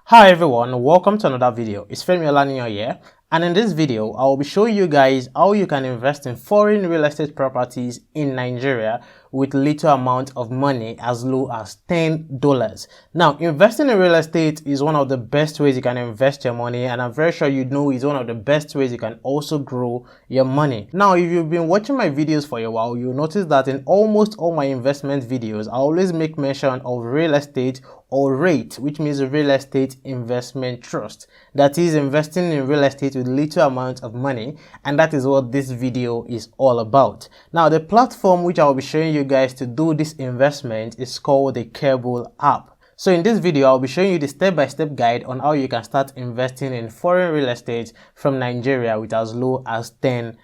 Hi everyone, welcome to another video. It's Femi Olaniyan here, and in this video I will be showing you guys how you can invest in foreign real estate properties in Nigeria with little amount of money as low as $10. Now, investing in real estate is one of the best ways you can invest your money, and I'm very sure you know it's one of the best ways you can also grow your money. Now, if you've been watching my videos for a while, you'll notice that in almost all my investment videos I always make mention of real estate or REIT, which means real estate investment trust. That is investing in real estate with little amount of money, and that is what this video is all about. Now, the platform which I will be showing you guys to do this investment is called the Cable app. So in this video, I'll be showing you the step-by-step guide on how you can start investing in foreign real estate from Nigeria with as low as $10.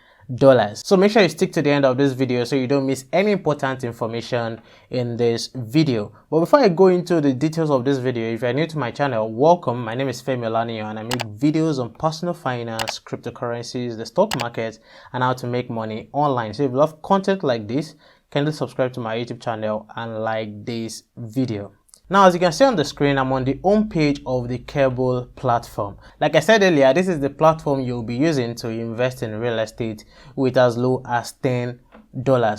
So make sure you stick to the end of this video so you don't miss any important information in this video. But before I go into the details of this video, if you're new to my channel, welcome. My name is Femi Olaniyan and I make videos on personal finance, cryptocurrencies, the stock market, and how to make money online. So if you love content like this, kindly subscribe to my YouTube channel and like this video. Now, as you can see on the screen, I'm on the home page of the Cable platform. Like I said earlier, this is the platform you'll be using to invest in real estate with as low as $10.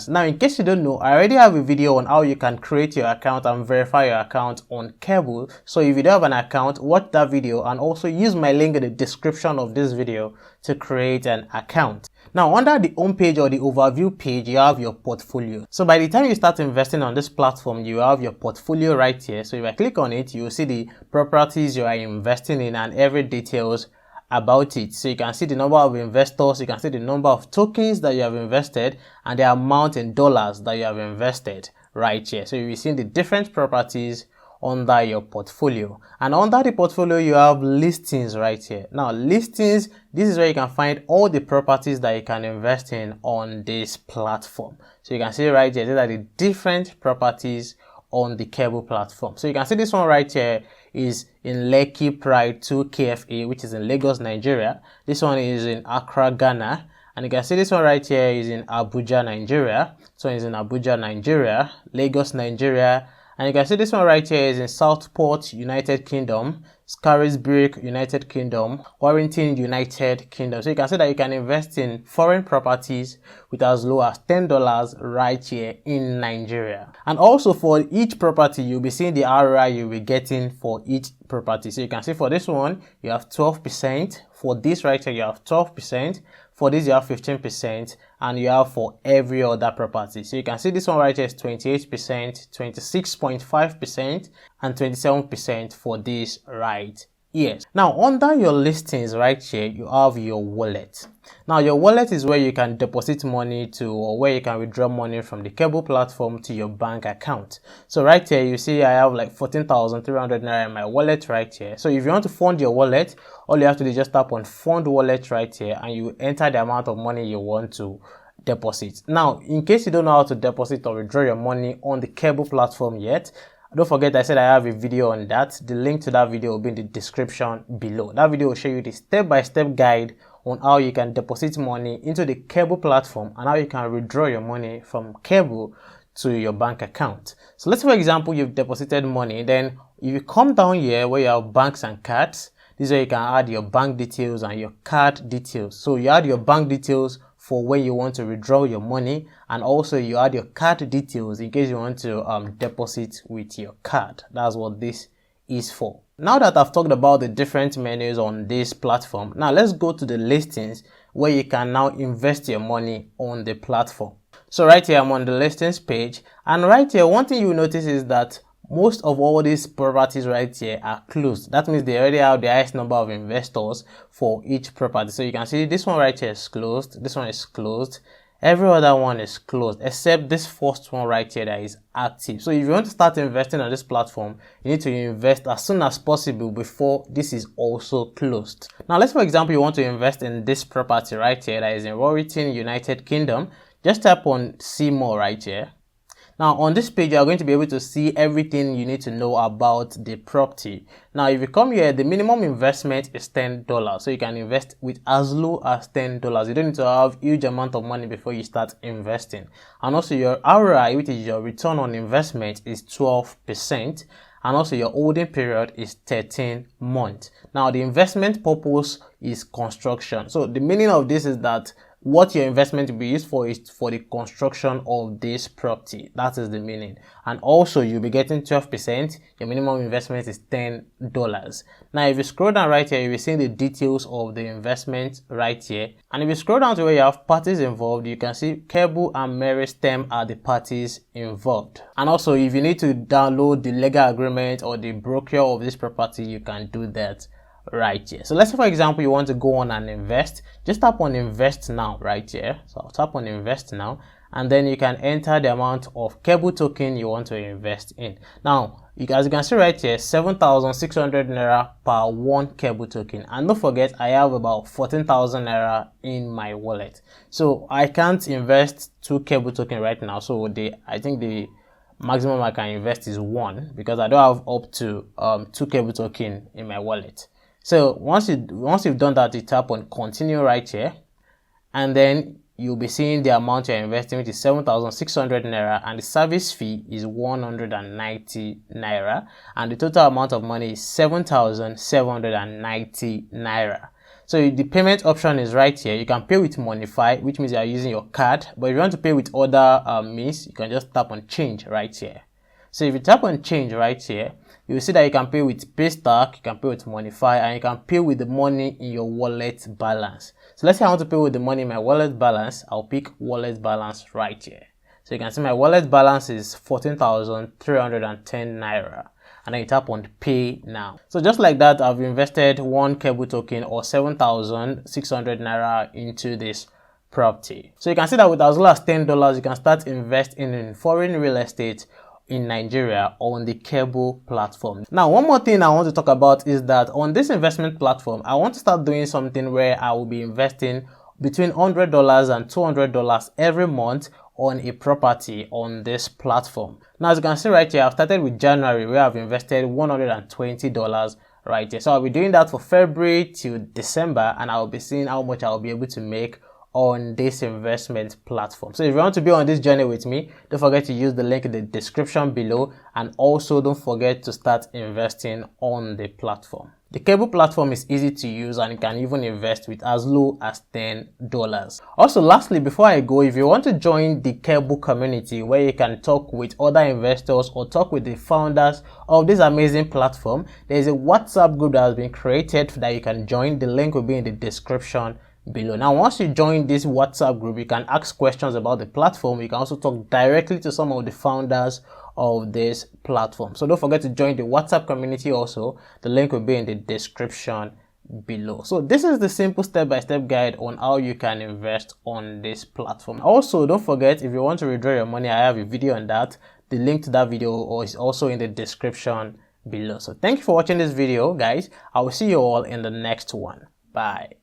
Now, in case you don't know, I already have a video on how you can create your account and verify your account on Cable. So if you don't have an account, watch that video and also use my link in the description of this video to create an account. Now, under the home page or the overview page, you have your portfolio. So by the time you start investing on this platform, you have your portfolio right here. So if I click on it, you'll see the properties you are investing in and every details about it. So you can see the number of investors, you can see the number of tokens that you have invested and the amount in dollars that you have invested right here. So you'll see the different properties under your portfolio, and under the portfolio you have listings right here. Now, listings, this is where you can find all the properties that you can invest in on this platform. So you can see right here, these are the different properties on the Cable platform. So you can see this one right here is in Lekki Pride 2 KFA, which is in Lagos, Nigeria. This one is in Accra, Ghana. And you can see this one right here is in Abuja, Nigeria. So it's in Abuja, Nigeria, Lagos, Nigeria. And you can see this one right here is in Southport, United Kingdom, Scarisbrick, United Kingdom, Warrington, United Kingdom. So you can see that you can invest in foreign properties with as low as $10 right here in Nigeria. And also for each property, you'll be seeing the ROI you'll be getting for each property. So you can see for this one, you have 12%. For this right here, you have 12%. For this, you have 15%, and you have for every other property. So you can see this one right here is 28%, 26.5%, and 27% for this right here. Now, under your listings right here, you have your wallet. Now, your wallet is where you can deposit money to, or where you can withdraw money from the Cable platform to your bank account. So right here, you see I have like 14,300 Naira in my wallet right here. So if you want to fund your wallet, all you have to do is just tap on Fund Wallet right here, and you enter the amount of money you want to deposit. Now, in case you don't know how to deposit or withdraw your money on the Cable platform yet, don't forget I said I have a video on that. The link to that video will be in the description below. That video will show you the step-by-step guide on how you can deposit money into the Cable platform and how you can withdraw your money from Cable to your bank account. So let's say, for example, you've deposited money. Then if you come down here where you have banks and cards, this is where you can add your bank details and your card details. So you add your bank details for when you want to withdraw your money, and also you add your card details in case you want to deposit with your card. That's what this is for. Now that I've talked about the different menus on this platform, now let's go to the listings where you can now invest your money on the platform. So right here, I'm on the listings page, and right here, one thing you will notice is that most of all these properties right here are closed. That means they already have the highest number of investors for each property. So you can see this one right here is closed. This one is closed. Every other one is closed except this first one right here that is active. So if you want to start investing on this platform, you need to invest as soon as possible before this is also closed. Now, let's, for example, you want to invest in this property right here that is in Warrington, United Kingdom. Just tap on See More right here. Now, on this page, you are going to be able to see everything you need to know about the property. Now, if you come here, the minimum investment is $10. So you can invest with as low as $10. You don't need to have huge amount of money before you start investing. And also your ROI, which is your return on investment, is 12%. and also your holding period is 13 months. Now the investment purpose is construction. So the meaning of this is that what your investment will be used for is for the construction of this property. That is the meaning. And also you'll be getting 12%. Your minimum investment is $10. Now if you scroll down right here, you'll be seeing the details of the investment right here. And if you scroll down to where you have parties involved, you can see Kebu and Meristem are the parties involved. And also if you need to download the legal agreement or the brochure of this property, you can do that right here. So let's say for example you want to go on and invest. Just tap on invest now right here. So I'll tap on invest now, and then you can enter the amount of Kebu token you want to invest in. Now as you can see right here, 7,600 naira per one Kebu token. And don't forget, I have about 14,000 naira in my wallet, so I can't invest 2 Kebu token right now. So I think the maximum I can invest is 1, because I don't have up to 2 Kebu token in my wallet. So once you've done that, you tap on continue right here, and then you'll be seeing the amount you're investing, which is 7,600 naira, and the service fee is 190 naira, and the total amount of money is 7,790 naira. So the payment option is right here. You can pay with Monify, which means you are using your card, but if you want to pay with other means, you can just tap on change right here. So if you tap on change right here, you will see that you can pay with Paystack, you can pay with Monify, and you can pay with the money in your wallet balance. So let's say I want to pay with the money in my wallet balance. I'll pick wallet balance right here. So you can see my wallet balance is 14,310 naira. And then you tap on pay now. So just like that, I've invested 1 Kebu token or 7,600 naira into this property. So you can see that with as low as $10, you can start investing in foreign real estate in Nigeria on the Kebu platform. Now, one more thing I want to talk about is that on this investment platform, I want to start doing something where I will be investing between $100 and $200 every month on a property on this platform. Now, as you can see right here, I've started with January, where I've invested $120 right here. So I'll be doing that for February till December, and I'll be seeing how much I'll be able to make on this investment platform. So if you want to be on this journey with me, don't forget to use the link in the description below, and also don't forget to start investing on the platform. The Kebu platform is easy to use, and you can even invest with as low as $10. Also, lastly, before I go, if you want to join the Kebu community where you can talk with other investors or talk with the founders of this amazing platform, there is a WhatsApp group that has been created that you can join. The link will be in the description below. Now, once you join this WhatsApp group, you can ask questions about the platform. You can also talk directly to some of the founders of this platform. So don't forget to join the WhatsApp community also. The link will be in the description below. So this is the simple step-by-step guide on how you can invest on this platform. Also, don't forget, if you want to withdraw your money, I have a video on that. The link to that video is also in the description below. So thank you for watching this video, guys. I will see you all in the next one. Bye.